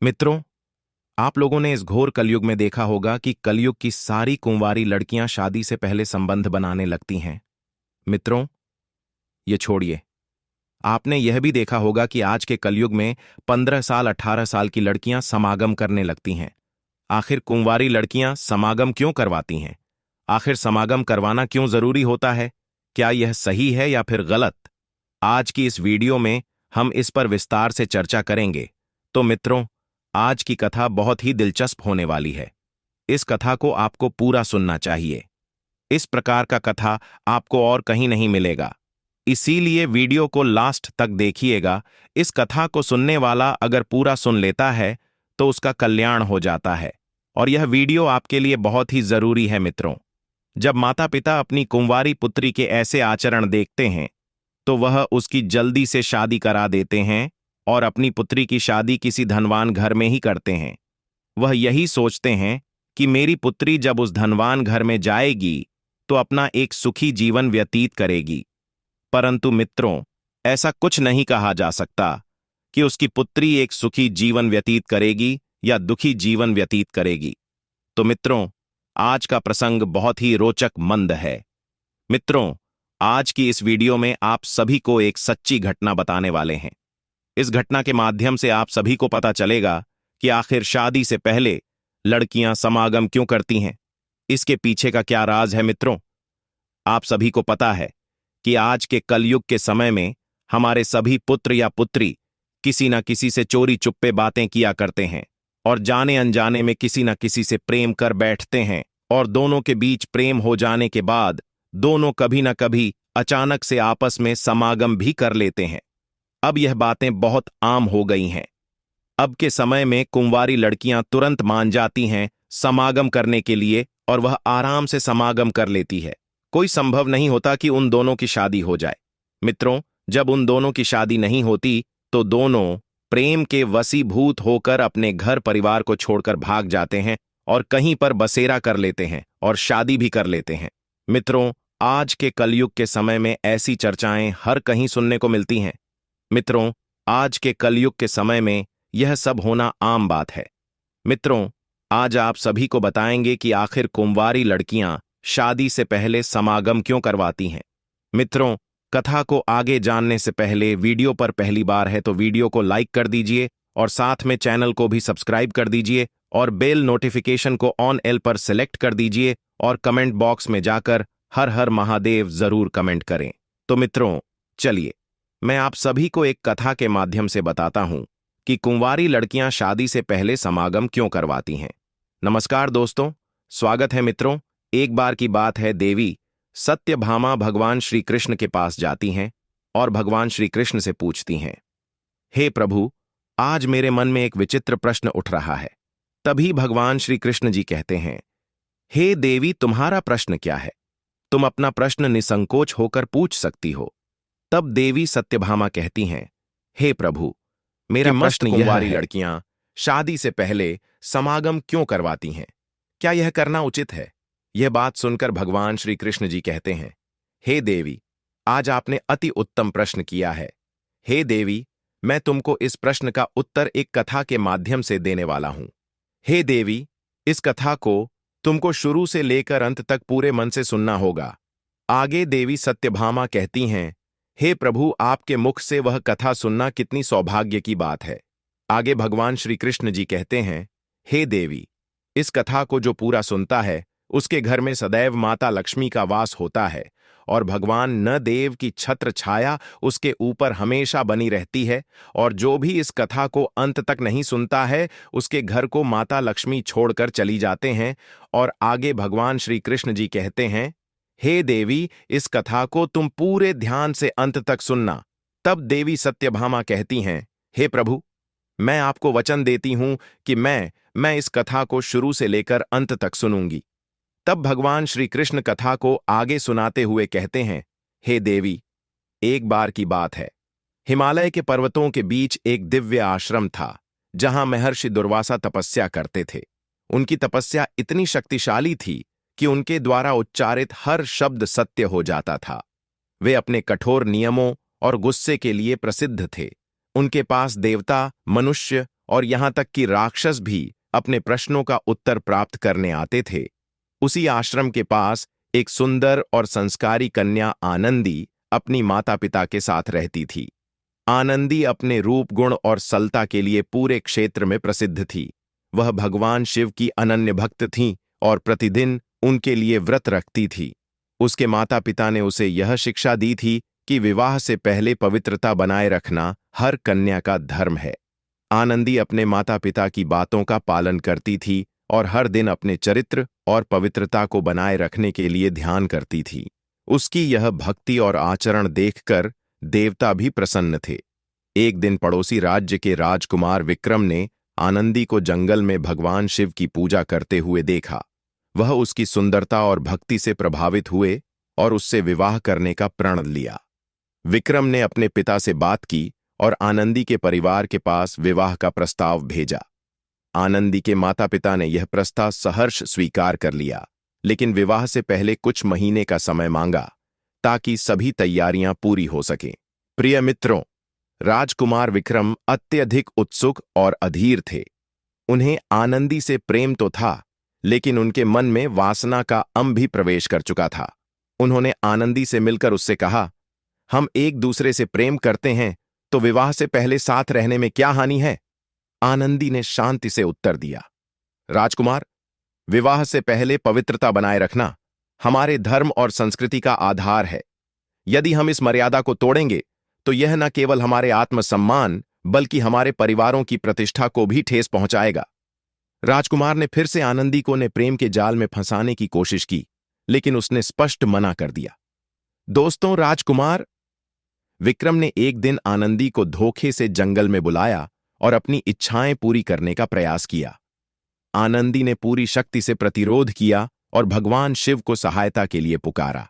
मित्रों, आप लोगों ने इस घोर कलयुग में देखा होगा कि कलयुग की सारी कुंवारी लड़कियां शादी से पहले संबंध बनाने लगती हैं। मित्रों, ये छोड़िए। आपने यह भी देखा होगा कि आज के कलयुग में 15 साल 18 साल की लड़कियां समागम करने लगती हैं। आखिर कुंवारी लड़कियां समागम क्यों करवाती हैं? आखिर समागम करवाना क्यों जरूरी होता है? क्या यह सही है या फिर गलत? आज की इस वीडियो में हम इस पर विस्तार से चर्चा करेंगे। तो मित्रों, आज की कथा बहुत ही दिलचस्प होने वाली है। इस कथा को आपको पूरा सुनना चाहिए। इस प्रकार का कथा आपको और कहीं नहीं मिलेगा, इसीलिए वीडियो को लास्ट तक देखिएगा। इस कथा को सुनने वाला अगर पूरा सुन लेता है तो उसका कल्याण हो जाता है, और यह वीडियो आपके लिए बहुत ही जरूरी है। मित्रों, जब माता पिता अपनी कुंवारी पुत्री के ऐसे आचरण देखते हैं तो वह उसकी जल्दी से शादी करा देते हैं और अपनी पुत्री की शादी किसी धनवान घर में ही करते हैं। वह यही सोचते हैं कि मेरी पुत्री जब उस धनवान घर में जाएगी तो अपना एक सुखी जीवन व्यतीत करेगी। परंतु मित्रों, ऐसा कुछ नहीं कहा जा सकता कि उसकी पुत्री एक सुखी जीवन व्यतीत करेगी या दुखी जीवन व्यतीत करेगी। तो मित्रों, आज का प्रसंग बहुत ही रोचक मंद है। मित्रों, आज की इस वीडियो में आप सभी को एक सच्ची घटना बताने वाले हैं। इस घटना के माध्यम से आप सभी को पता चलेगा कि आखिर शादी से पहले लड़कियां समागम क्यों करती हैं, इसके पीछे का क्या राज है। मित्रों, आप सभी को पता है कि आज के कलयुग के समय में हमारे सभी पुत्र या पुत्री किसी न किसी से चोरी चुप्पे बातें किया करते हैं और जाने अनजाने में किसी न किसी से प्रेम कर बैठते हैं, और दोनों के बीच प्रेम हो जाने के बाद दोनों कभी न कभी अचानक से आपस में समागम भी कर लेते हैं। अब यह बातें बहुत आम हो गई हैं। अब के समय में कुंवारी लड़कियां तुरंत मान जाती हैं समागम करने के लिए, और वह आराम से समागम कर लेती है। कोई संभव नहीं होता कि उन दोनों की शादी हो जाए। मित्रों, जब उन दोनों की शादी नहीं होती तो दोनों प्रेम के वशीभूत होकर अपने घर परिवार को छोड़कर भाग जाते हैं और कहीं पर बसेरा कर लेते हैं और शादी भी कर लेते हैं। मित्रों, आज के कलयुग के समय में ऐसी चर्चाएं हर कहीं सुनने को मिलती हैं। मित्रों, आज के कलयुग के समय में यह सब होना आम बात है। मित्रों, आज आप सभी को बताएंगे कि आखिर कुंवारी लड़कियां शादी से पहले समागम क्यों करवाती हैं। मित्रों, कथा को आगे जानने से पहले वीडियो पर पहली बार है तो वीडियो को लाइक कर दीजिए और साथ में चैनल को भी सब्सक्राइब कर दीजिए और बेल नोटिफिकेशन को ऑन एल पर सेलेक्ट कर दीजिए, और कमेंट बॉक्स में जाकर हर हर महादेव जरूर कमेंट करें। तो मित्रों, चलिए मैं आप सभी को एक कथा के माध्यम से बताता हूं कि कुंवारी लड़कियां शादी से पहले समागम क्यों करवाती हैं। नमस्कार दोस्तों, स्वागत है। मित्रों, एक बार की बात है, देवी सत्यभामा भगवान श्री कृष्ण के पास जाती हैं और भगवान श्री कृष्ण से पूछती हैं, हे प्रभु, आज मेरे मन में एक विचित्र प्रश्न उठ रहा है। तभी भगवान श्री कृष्ण जी कहते हैं, हे देवी, तुम्हारा प्रश्न क्या है? तुम अपना प्रश्न निसंकोच होकर पूछ सकती हो। तब देवी सत्यभामा कहती हैं, हे प्रभु, मेरा प्रश्न कुंवारी लड़कियां शादी से पहले समागम क्यों करवाती हैं? क्या यह करना उचित है? यह बात सुनकर भगवान श्री कृष्ण जी कहते हैं, हे देवी, आज आपने अति उत्तम प्रश्न किया है। हे देवी, मैं तुमको इस प्रश्न का उत्तर एक कथा के माध्यम से देने वाला हूं। हे देवी, इस कथा को तुमको शुरू से लेकर अंत तक पूरे मन से सुनना होगा। आगे देवी सत्यभामा कहती हैं, हे प्रभु, आपके मुख से वह कथा सुनना कितनी सौभाग्य की बात है। आगे भगवान श्री कृष्ण जी कहते हैं, हे देवी, इस कथा को जो पूरा सुनता है उसके घर में सदैव माता लक्ष्मी का वास होता है, और भगवान न देव की छत्र छाया उसके ऊपर हमेशा बनी रहती है, और जो भी इस कथा को अंत तक नहीं सुनता है उसके घर को माता लक्ष्मी छोड़कर चली जाते हैं। और आगे भगवान श्री कृष्ण जी कहते हैं, हे देवी, इस कथा को तुम पूरे ध्यान से अंत तक सुनना। तब देवी सत्यभामा कहती हैं, हे प्रभु, मैं आपको वचन देती हूं कि मैं इस कथा को शुरू से लेकर अंत तक सुनूंगी। तब भगवान श्री कृष्ण कथा को आगे सुनाते हुए कहते हैं, हे देवी, एक बार की बात है, हिमालय के पर्वतों के बीच एक दिव्य आश्रम था जहां महर्षि दुर्वासा तपस्या करते थे। उनकी तपस्या इतनी शक्तिशाली थी कि उनके द्वारा उच्चारित हर शब्द सत्य हो जाता था। वे अपने कठोर नियमों और गुस्से के लिए प्रसिद्ध थे। उनके पास देवता, मनुष्य और यहां तक कि राक्षस भी अपने प्रश्नों का उत्तर प्राप्त करने आते थे। उसी आश्रम के पास एक सुंदर और संस्कारी कन्या आनंदी अपनी माता पिता के साथ रहती थी। आनंदी अपने रूप गुण और सलता के लिए पूरे क्षेत्र में प्रसिद्ध थी। वह भगवान शिव की अनन्य भक्त थीं और प्रतिदिन उनके लिए व्रत रखती थी। उसके माता पिता ने उसे यह शिक्षा दी थी कि विवाह से पहले पवित्रता बनाए रखना हर कन्या का धर्म है। आनंदी अपने माता पिता की बातों का पालन करती थी और हर दिन अपने चरित्र और पवित्रता को बनाए रखने के लिए ध्यान करती थी। उसकी यह भक्ति और आचरण देखकर देवता भी प्रसन्न थे। एक दिन पड़ोसी राज्य के राजकुमार विक्रम ने आनंदी को जंगल में भगवान शिव की पूजा करते हुए देखा। वह उसकी सुंदरता और भक्ति से प्रभावित हुए और उससे विवाह करने का प्रण लिया। विक्रम ने अपने पिता से बात की और आनंदी के परिवार के पास विवाह का प्रस्ताव भेजा। आनंदी के माता पिता ने यह प्रस्ताव सहर्ष स्वीकार कर लिया, लेकिन विवाह से पहले कुछ महीने का समय मांगा ताकि सभी तैयारियां पूरी हो सकें। प्रिय मित्रों, राजकुमार विक्रम अत्यधिक उत्सुक और अधीर थे। उन्हें आनंदी से प्रेम तो था, लेकिन उनके मन में वासना का अम्ल भी प्रवेश कर चुका था। उन्होंने आनंदी से मिलकर उससे कहा, हम एक दूसरे से प्रेम करते हैं तो विवाह से पहले साथ रहने में क्या हानि है? आनंदी ने शांति से उत्तर दिया, राजकुमार, विवाह से पहले पवित्रता बनाए रखना हमारे धर्म और संस्कृति का आधार है। यदि हम इस मर्यादा को तोड़ेंगे तो यह न केवल हमारे आत्मसम्मान बल्कि हमारे परिवारों की प्रतिष्ठा को भी ठेस पहुंचाएगा। राजकुमार ने फिर से आनंदी को ने प्रेम के जाल में फंसाने की कोशिश की, लेकिन उसने स्पष्ट मना कर दिया। दोस्तों, राजकुमार विक्रम ने एक दिन आनंदी को धोखे से जंगल में बुलाया और अपनी इच्छाएं पूरी करने का प्रयास किया। आनंदी ने पूरी शक्ति से प्रतिरोध किया और भगवान शिव को सहायता के लिए पुकारा।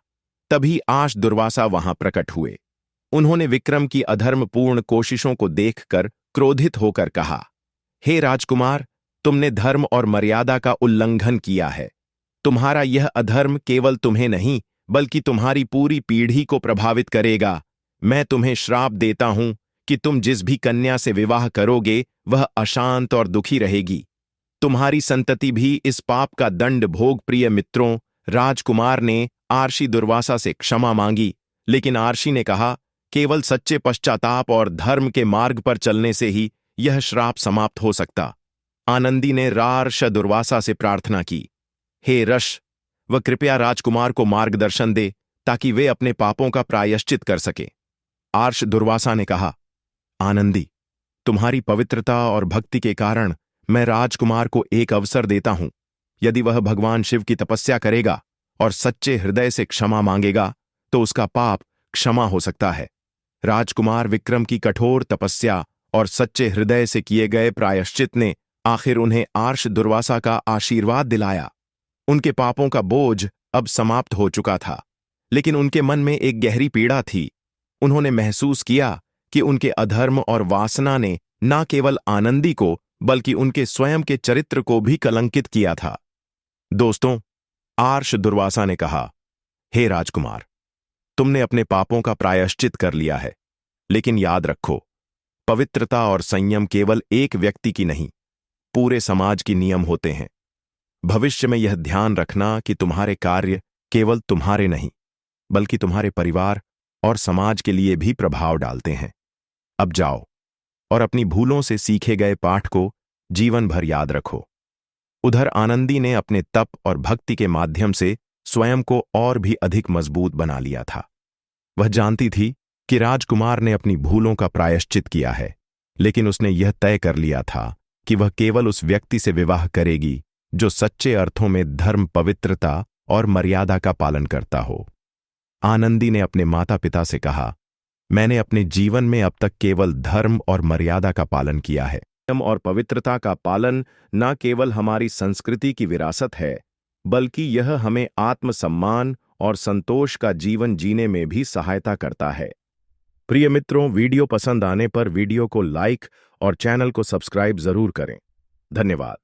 तभी आश दुर्वासा वहां प्रकट हुए। उन्होंने विक्रम की अधर्मपूर्ण कोशिशों को देखकर क्रोधित होकर कहा, हे राजकुमार, तुमने धर्म और मर्यादा का उल्लंघन किया है। तुम्हारा यह अधर्म केवल तुम्हें नहीं बल्कि तुम्हारी पूरी पीढ़ी को प्रभावित करेगा। मैं तुम्हें श्राप देता हूं कि तुम जिस भी कन्या से विवाह करोगे वह अशांत और दुखी रहेगी। तुम्हारी संतति भी इस पाप का दंड भोग। प्रिय मित्रों, राजकुमार ने आर्षि दुर्वासा से क्षमा मांगी, लेकिन आर्षि ने कहा, केवल सच्चे पश्चाताप और धर्म के मार्ग पर चलने से ही यह श्राप समाप्त हो सकता। आनंदी ने रार्ष दुर्वासा से प्रार्थना की, हे रश, वह कृपया राजकुमार को मार्गदर्शन दे ताकि वे अपने पापों का प्रायश्चित कर सके। आर्ष दुर्वासा ने कहा, आनंदी, तुम्हारी पवित्रता और भक्ति के कारण मैं राजकुमार को एक अवसर देता हूं। यदि वह भगवान शिव की तपस्या करेगा और सच्चे हृदय से क्षमा मांगेगा तो उसका पाप क्षमा हो सकता है। राजकुमार विक्रम की कठोर तपस्या और सच्चे हृदय से किए गए प्रायश्चित ने आखिर उन्हें आर्ष दुर्वासा का आशीर्वाद दिलाया। उनके पापों का बोझ अब समाप्त हो चुका था, लेकिन उनके मन में एक गहरी पीड़ा थी। उन्होंने महसूस किया कि उनके अधर्म और वासना ने न केवल आनंदी को बल्कि उनके स्वयं के चरित्र को भी कलंकित किया था। दोस्तों, आर्ष दुर्वासा ने कहा, हे राजकुमार, तुमने अपने पापों का प्रायश्चित कर लिया है, लेकिन याद रखो, पवित्रता और संयम केवल एक व्यक्ति की नहीं, पूरे समाज की नियम होते हैं। भविष्य में यह ध्यान रखना कि तुम्हारे कार्य केवल तुम्हारे नहीं बल्कि तुम्हारे परिवार और समाज के लिए भी प्रभाव डालते हैं। अब जाओ और अपनी भूलों से सीखे गए पाठ को जीवन भर याद रखो। उधर आनंदी ने अपने तप और भक्ति के माध्यम से स्वयं को और भी अधिक मजबूत बना लिया था। वह जानती थी कि राजकुमार ने अपनी भूलों का प्रायश्चित किया है, लेकिन उसने यह तय कर लिया था कि वह केवल उस व्यक्ति से विवाह करेगी जो सच्चे अर्थों में धर्म, पवित्रता और मर्यादा का पालन करता हो। आनंदी ने अपने माता पिता से कहा, मैंने अपने जीवन में अब तक केवल धर्म और मर्यादा का पालन किया है। धर्म और पवित्रता का पालन न केवल हमारी संस्कृति की विरासत है बल्कि यह हमें आत्मसम्मान और संतोष का जीवन जीने में भी सहायता करता है। प्रिय मित्रों, वीडियो पसंद आने पर वीडियो को लाइक और चैनल को सब्सक्राइब जरूर करें। धन्यवाद।